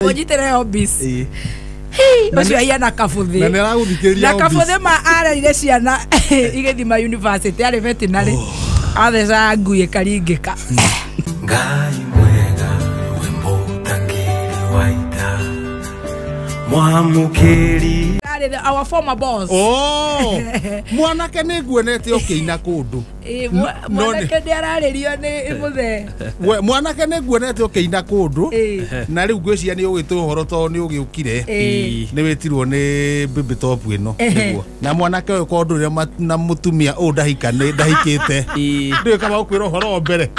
Onyitire hobbies. Ucio yana kabuthi. Na nĩragũthikĩrĩria hobbies. Na kabuthi ma ararire ciana igithima university ari veterinary. Atheca ngui karingĩka. Ngai mwega wimbo takiri waita. Mwamukiri. Our former boss. Oh. Mwanake nĩnguonete ũkĩina kũndũ. Mwanake nĩararĩrio nĩ muthe. Mwanake nĩnguonete ũkĩina kũndũ. Na rĩu ngwĩciria nĩ ũgĩtwo ũhoro tondũ nĩ ũgĩũkire. Nĩ wĩtirwo nĩ baby top ĩno. Na mwanake ũyũ kondũ rĩa na mũtumia ũyũ ndahikĩte. Ndĩũĩ kama ũkwĩra ũhoro mbere.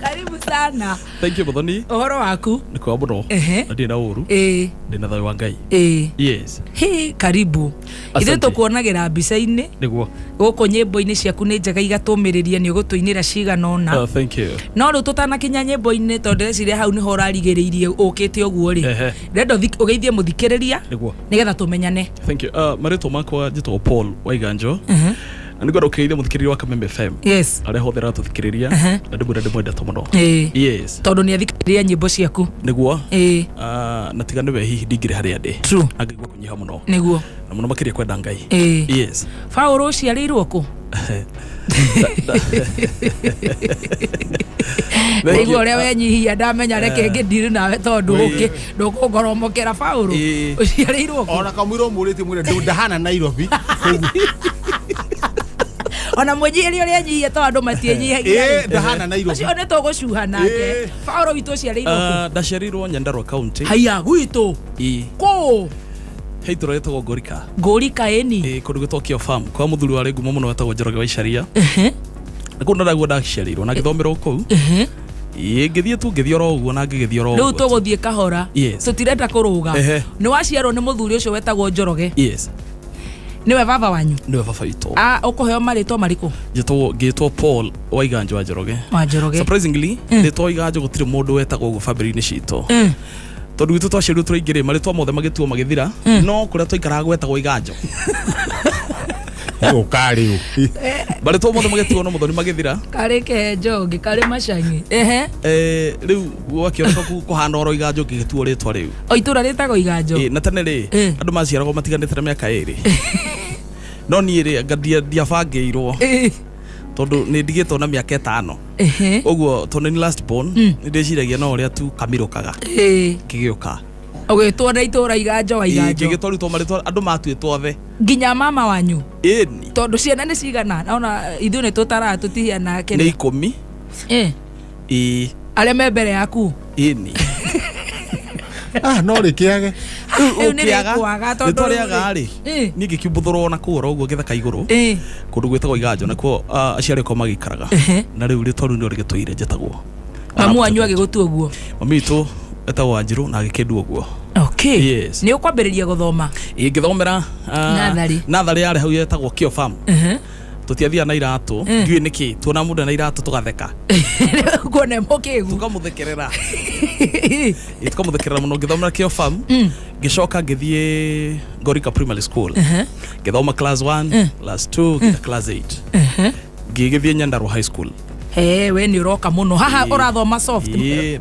Karibu sana. Thank you Muthoni. Ũhoro waku? Nĩ kwa mũno. Ndĩ na ũru. Ndĩ na thayũ wa Ngai. Yes. Hey, karibu. Ithe tukuonagira mbica-inĩ. Nĩguo. Gũkũ nyĩmbo-inĩ ciaku nĩ njega igatũmĩrĩria nĩ ũgũtũinĩra cigana ũna. Thank you. No rĩu tũtanakinya nyĩmbo-inĩ tondũ ndĩreciria hau nĩho ũrarigĩrĩirie ũkĩte ũguo rĩ. Ndĩrenda ũgeithie mũthikĩrĩria nĩgetha tũmenyane. Thank you. Marĩtwa makwa njĩtagwo Paul Waiganjo. Nĩ ngwenda ũkĩithia mũthikĩrĩria wa Kameme FM. Yes. Arĩa hothe ratũthikĩrĩria. Na ndĩmwĩra ndĩmwendete mũno. Yes. Tondũ nĩ athikĩrĩria nyĩmbo ciaku. Nĩguo. Na tiga nĩwe hihi ndingĩrĩ harĩa ndĩ. True. Angĩgua kũnyiha mũno. Nĩguo. Na mũno makĩria kwenda Ngai. Yes. Paul ũciarĩirwo kũ? Nĩguo ũrĩa wenyihia ndamenya reke ngĩndirĩ nawe tondũ ndũkũngoromokera Paul. Ũciarĩirwo kũ? Ona kamũira ũmũrĩtie mwĩre ndahana Nairobi. Ona mũnyihirie ũrĩa nyihia tondũ andũ matienyihagia. Ndahana Nairobi. Ũcio nĩ tũgũcuha nake. Paul witũ ũciarĩirwo kũ? Ndaciarĩirwo Nyandarua County. Haya gwitũ. Kũ? Hei tũretagwo Ngorika. Ngorika ĩni. Kũndũ gwĩtagwo Kio Farm. Kwa mũthuri warĩ ngumo mũno wetagwo Njoroge wa Icaria. Na kũndũ ndaguo ndaciarĩirwo na ngĩthomera kũu. Ngĩthiĩ tu ngĩthiĩ oro ũguo na ngĩgĩthiĩ oro ũguo. Rĩu tũgũthiĩ kahora. Tũtirenda kũrũga. Nĩ waciarwo nĩ mũthuri ũcio wetagwo Njoroge. Yes. Niwe baba wanyu? Niwe baba witũ. Ũkũheo marĩtwa marĩkũ? Ngĩtwo Paul Waiganjo wa Njoroge. Wa Njoroge. Surprisingly, rĩtwa Waiganjo gũtirĩ mũndũ wetagwo ũguo family-inĩ citũ. Tondũ gwitũ twaciarirwo tũraingĩrĩ marĩtwa mothe magĩtuo magĩthira, no kũrĩa twaikaraga gwetagwo Waiganjo. Ũkarĩ marĩtwa mothe magĩtuo no Muthoni magĩthira. Karĩ Kenjongi, karĩ Macang'i. Rĩu gwakĩoneka kũhana oro Waiganjo ngĩgĩtuo rĩtwa rĩu. O itũra rĩtagwo Waiganjo. Na tene rĩ, andũ maciaragwo matiganĩte na mĩaka ĩrĩ. No niĩ rĩ ndiabangĩirwo. Tondũ nĩ ndigĩtwo na mĩaka 5. Ũguo tondũ nĩ last born nĩ ndĩciragia no ũrĩa tu kamirũkaga. Kĩgĩũka. Ũgĩtwo na itũra Waiganjo Waiganjo. Ngĩgĩtwarĩtwo marĩtwa andũ matuĩtwo othe. Nginya mama wanyu. Ĩni. Tondũ ciana nĩ cigana naona ithuĩ nĩ tũtaraga tũtihiana kene. Nĩ 10. Arĩa me mbere yaku. Ĩni. No rĩkĩage. Ũkĩaga rĩtwa rĩaga rĩ. Niĩ ngĩkiumbũthũrwo na kũu oro ũguo gĩthaka igũrũ. Kũndũ gwĩtagwo Waiganjo nakuo aciari akwa magĩikaraga. Na rĩu rĩtwa rĩu nĩrĩo rĩgĩtũire njĩtagwo. Mamu wanyu agĩgũtua ũguo. Mami witũ etagwo Wanjirũ na agĩkĩndua ũguo. Okay. Yes. Nĩ ũkwambĩrĩria gũthoma? Ngĩthomera natharĩ yarĩ hau yetagwo Kio Farm. Tũtiathiaga na iratũ, ndiũĩ nĩkĩ, tuona mũndũ na iratũ tũgatheka. Kuona mũkĩgu. Tukamũthekerera. Tukamũthekerera mũno ngĩthomera Kio Farm. Ngĩcoka ngĩthiĩ Ngorika Primary School. Ngĩthoma class 1, class 2, class 8. Ngĩgĩthiĩ Nyandarua High School. We nĩ ũroka mũno. Haha ũrathoma soft.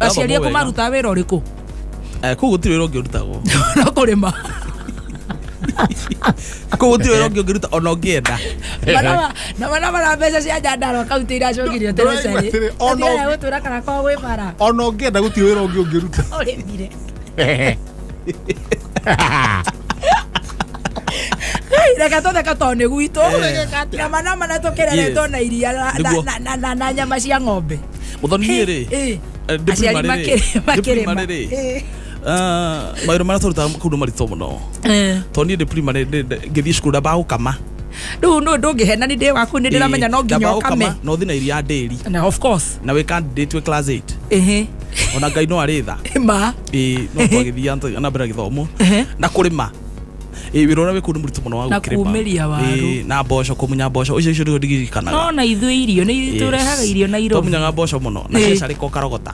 Aciari aku maruta wĩra ũrĩkũ? Kũu gũtirĩ wĩra ũngĩrutagwo. No kũrĩma. Kũu gũtirĩ wĩra ũngĩruta ona ũngĩenda. Na mana mbeca cia Nyandarua kaunti iracokirio Teresa-rĩ. Ona gũtũra kana kwa gwĩ bara. Ona ũngĩenda gũtirĩ wĩra ũngĩ ũngĩruta. Ũrĩmire. Reka tũtheka tondũ nĩ gwitũ. Na mana tũkĩreretwo na iria na nyama cia ng'ombe. Muthoni rĩ. Aciari makĩrĩma. Mawĩra marĩa tũrutaga kũu nĩ maritũ mũno. Tondũ niĩ ndĩ primary ngĩthiĩ cukuru ndambaga gũkama. Rĩu ndũngĩhena nĩ ndĩ waku nĩ ndĩramenya no nginya ũkame. No ũthiĩ na iria ndĩri. Na of course. Na wĩ candidate wĩ class 8. Ona Ngai no arĩ tha. Ma. No twagĩthiaga na mbere gĩthomo. Na kũrĩma. Wĩra ũrĩa wĩkũu nĩ mũritũ mũno wa gũkĩrĩma. Na kuumĩria waru. Na mboco, kũmunya mboco. Ũcio nĩguo ndirikanaga. No na ithuĩ irio nĩ tũrehaga irio na Nairobi. Tũmunyaga mboco mũno. Na ciacarĩka ũkarogota.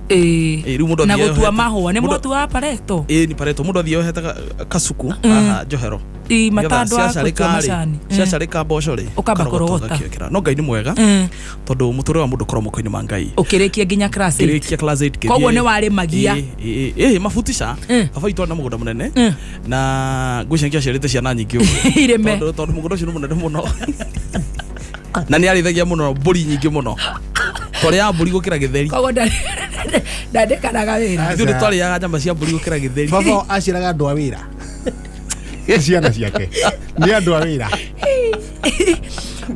riu mundu na gutua mahua ni mutua pareto ni pareto mundu athio heta kasuku aha Njohero matandwa gutua macani ciacarika mboco ri ukabakorogota no Ngai ni mwega tondu muture wa mundu koromoko-ini ma Ngai ukirikia nginya class 8 koguo ni wari magia mafutisha baba itu na mugunda munene na ngwicengia ciarite ciana nyingi ireme tondu mugunda ucio ni munene muno na ni arithagia muno mburi nyingi muno tore ya mburi gukira githeri koguo ndandikanaga wira ithu ni tore ya nyama cia mburi gukira githeri baba aciraga andu a wira ciana ciake ni andu a wira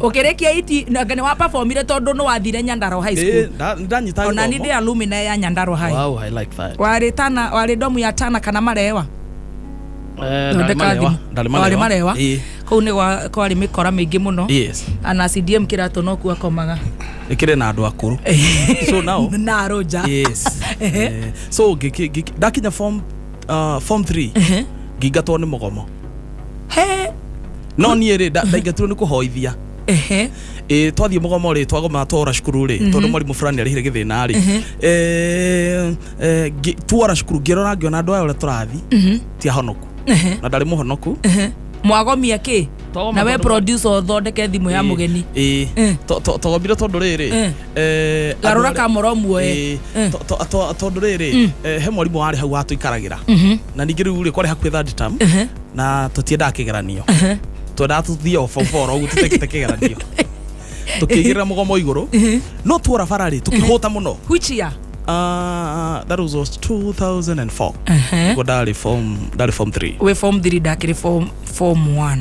ukirikia iti ngane wa performire tondu no wathire Nyandarua High School ndanyita ona ni ndi alumni ya Nyandarua High. Wow, I like that. wari domu ya Tana kana Marewa ndari Marewa kuu ni kwari mikora mingi muno yes ana CDM kiratu no ku akomaga ikire na andu akuru so now na roja yes so dakinya form 3 gigatwo ni mugomo no ni ri ndaigatirwo ni kuhoithia twathie mugomo ri twagoma twora cukuru ri tondu mwarimu fulani arihire githina ri twora cukuru ngirora ngiona andu aya uria turathi ti ahonoku na ndari muhonoku mwagomia ki na we producer thondeke thimu ya mugeni togomire tondu riri garura kamoro muoe tondu riri he mwarimu wari hau atuikaragira na ningi riu ri kwari hakuhi third term na tutiendaga kigeranio twenda tuthio foforo ugu tutekite kigeranio tukigira mugomo iguru no twora farari tukihuta muno which year that was 2004 go dali form 3 we form 3 dakiri form 1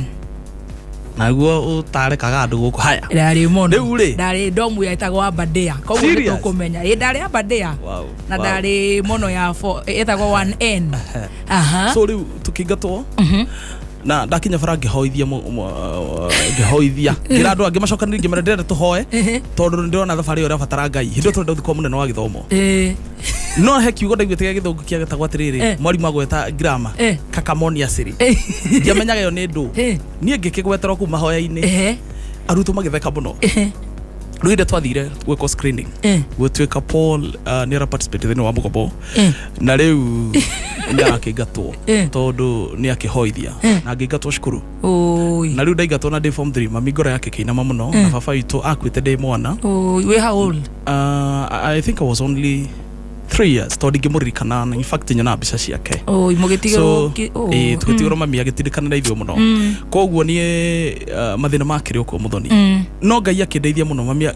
naguo utarekaga andu guku haya ndari mono riu ri ndari domu ya itagwo Abadea koguo ni tukumenya ndari Abadea na ndari mono ya itagwo 1N so riu tukingatwo na ndakinya fara ngihoithia ngira andu angi macokanire ngimera ndenda tuhoe tondu ndirona thabari uria batara Ngai hindu turenda uthikwa munene wa githomo no he kiugo ndaiguite githungu kia gitagwa atiriri mwarimu agweta grammar kakamoni aciri ndiamenyaga yo ni ndu nie ngikigweterwo kuma hoya-ini arutwo magitheka muno riu inde twathire gwiko screening gwituika Paul ni ara participate thini wa mugomo na riu ni akingatwo tondu ni akihoithia na ngingatwo cukuru na riu ndaingatwo na day form 3 mami ngora yake kiinama muno na baba itu akwite day mwana we how old I think I was only 3 years tondu ngimuririkana in fact nyona mbica ciake mugitigirwo tugitigirwo mami agitirikana na ithuo muno koguo ni mathina makire uko muthoni no Ngai akindeithia muno mami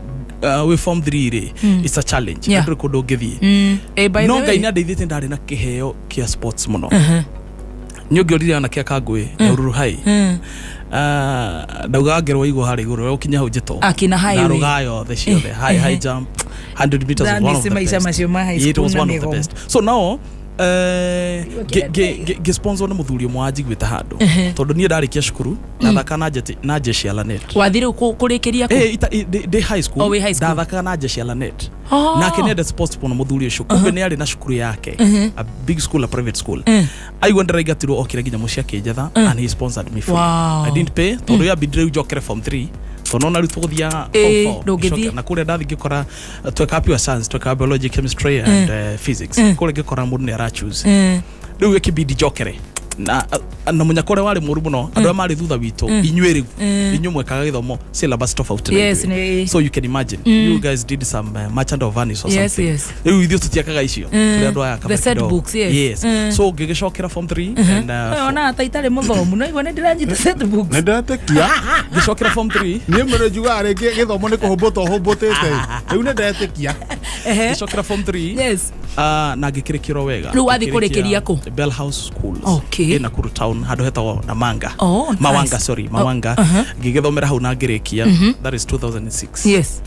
we form 3 ri it's a challenge ndu kundu ngithie no Ngai ni andeithite ndari na kiheo kia sports muno nyongorire na kia Kangui na Ururu High ndauga ngerwo igwo hari iguru ukinya hau njito akina highway na rugayo the shield high jump 100 meters was one of the best. It was one of the best. So now sponsor na muthuri mwa njiguite handu tondu nie ndarikia cukuru ndathaka na jeshi ya Lanet wathire kurikiria ku de high school ndathaka na jeshi ya Lanet na kenenda sports pona muthuri ucio kumbe ni ari na cukuru yake a big school, a private school aigwa ndaraigatirwo okire nginya mucia kinjetha and he sponsored me free. I didn't pay tondu ya bidire jokere form 3 tono na ritu guthia form 4 na kuria ndathi ngikora tweka pure science, tweka biology, chemistry and physics kuria ngikora mundu ni ara choose riu ikibidi jokere na munyakore wari muru muno andu mari thutha witu inywe inyumwe kaga githomo syllabus tofauti so you can imagine you guys did some merchant of Venice or something riu ithio tutiakaga icio turi andu aya the set books so ngigicokera form 3 and ona ata itare muthomu no igwa ndiranyita set books nendatekia ngicokera form 3 nie mere juga ari githomo ni kuhumbuta humbutite riu nendatekia ngicokera form 3 na ngikirikiro wega riu wathi kurikiria ku Bell House Schools in Nakuru town handu hetagwo Namanga Mawanga sorry Mawanga ngigithomera hau na ngirikia that is 2006 yes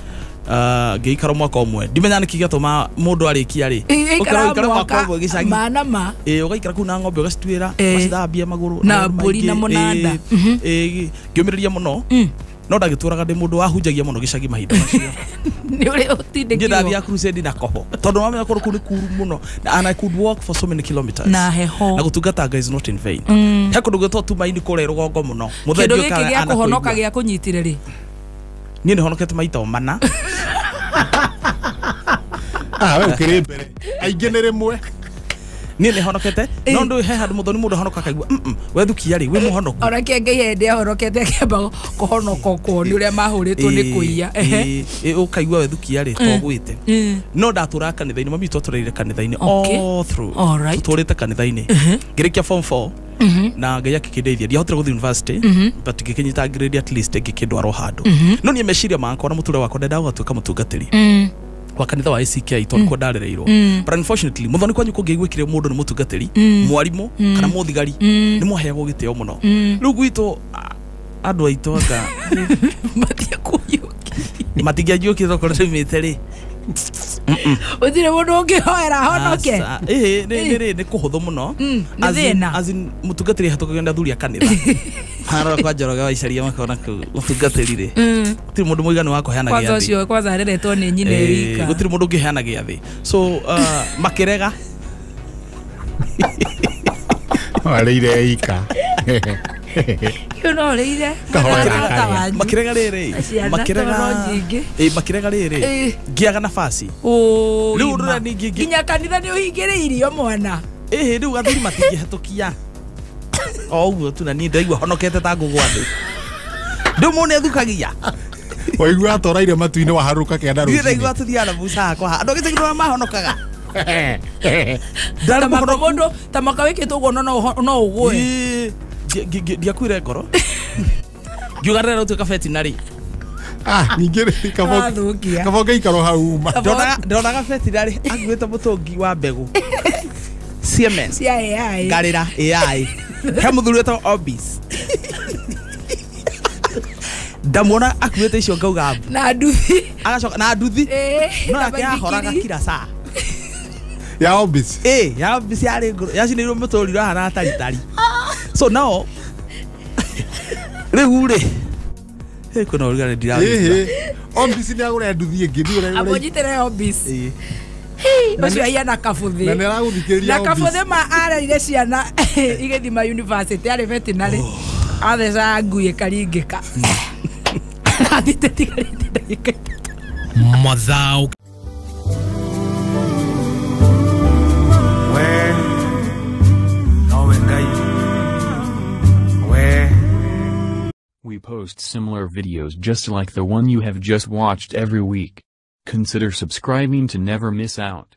ngiikara mwaka umwe ndimenya ni kigatuma mundu arikia ri ukara mwaka umwe gicagi manama ugaikara kuna ng'ombe ugacitwira ugacithambia maguru na mburi na munanda ngiumiriria muno no ndagituraga ndi mundu wahunjagia muno gicagi mahinda macio ni uri utindikirwo ngidathia crusade na koho tondu wamenya kuru kuri kuru muno and I could walk for so many kilometers na heho na gutungata guys not in vain he kundu gitwo tumaini kure rugongo muno muthendi ukaga gia kuhonoka gia kunyitire ri ni honokete maita mana we ukiri mbere aingĩ nĩ rĩmwe niĩ nĩ honokete no ndũ he handũ mũthoni mũndũ ahonoka akaigua we thukia rĩ we mũhonoku ona kĩngĩ hĩndĩ ahonokete akĩamba kũhonoka kwoni ũrĩa mahũrĩtwo nĩ kũiya ũkaigua we thukia rĩ togwĩte no ndatũra kanitha-inĩ mami twatũrĩire kanitha-inĩ all through tũtũrĩte kanitha-inĩ ngĩrĩkia form 4 na Ngai akĩndeithia ndiahotire gũthiĩ university but ngĩkinyita grade at least ngĩkĩndwarwo handũ no niĩ meciria makwa na mũtũrĩre wakwa ndendaga gũtuĩka mũtungatĩri kwa kanitha wa ACK tondũ kwa ndarereirwo but unfortunately muthoni kwanyu kũngĩigwĩkire mũndũ nĩ mũtungatĩri mwarimũ kana mũthigari nĩ mwaheagwo gĩtĩo mũno rĩu gwitũ andũ aitũ aka matingĩanjũkire tokorwo nĩmĩte rĩ ũthire mũndũ ũngĩhoera honoke nĩ kũhũthũ mũno as in mũtungatĩri hatũkagenda athuri a kanitha harora kwa Njoroge wa Icaria makona mũtungatĩri rĩ gũtirĩ mũndũ mũiganu wa kũheana gĩathĩ kwanza ũcio kwanza areretwo nĩ nyine wika gũtirĩ mũndũ ũngĩheana gĩathĩ so makĩrega arĩire ika no rĩire makĩrega rĩrĩ makĩrega rĩrĩ ngĩaga nafasi rĩu ndũra ningĩ nginya kanitha nĩ ũhingĩrĩirio mwana rĩu athuri matingĩhetũkia o ũguo tu na niĩ ndaigua honokete ta ngũgwa thĩ ndũmũ nĩ thukagia waigua atũraire matu-inĩ waharũka kĩanda rũcinĩ ndaigua tũthiaga na buca hakwa andũ gĩcagi mahonokaga mũndũ ta maka wĩkĩtwo ũguo no ũgũe ndiakuire ngoro ngiuga rĩrĩa ũtuĩka betinarĩ ningĩ kabo ngĩikarwo hau ndonaga betinarĩ akuĩte mũtũngi wa mbegũ Siemens cia AI ngarĩra AI he mũthuri wetagwo Obis ndamuona akuĩte icio ngauga na nduthi agacoka na nduthi no yake yahoraga kila saa ya Obis ya Obis yarĩ ngoro yacinĩirwo mũtũriro hana taritari so now rĩu rĩ kuna ũrugarĩ ndiraruta Obis nĩ agũra nduthi ĩngĩ nĩ ũrĩa abonyitĩre Obis ũcio ahiana kabuthi na nĩragũthikĩrĩria na kabuthi ma arerire ciana igĩthima university arĩ veterinary atheca ngui ĩkaringĩka athite tigarĩte ndagĩka Mathau We post similar videos just like the one you have just watched every week. Consider subscribing to never miss out.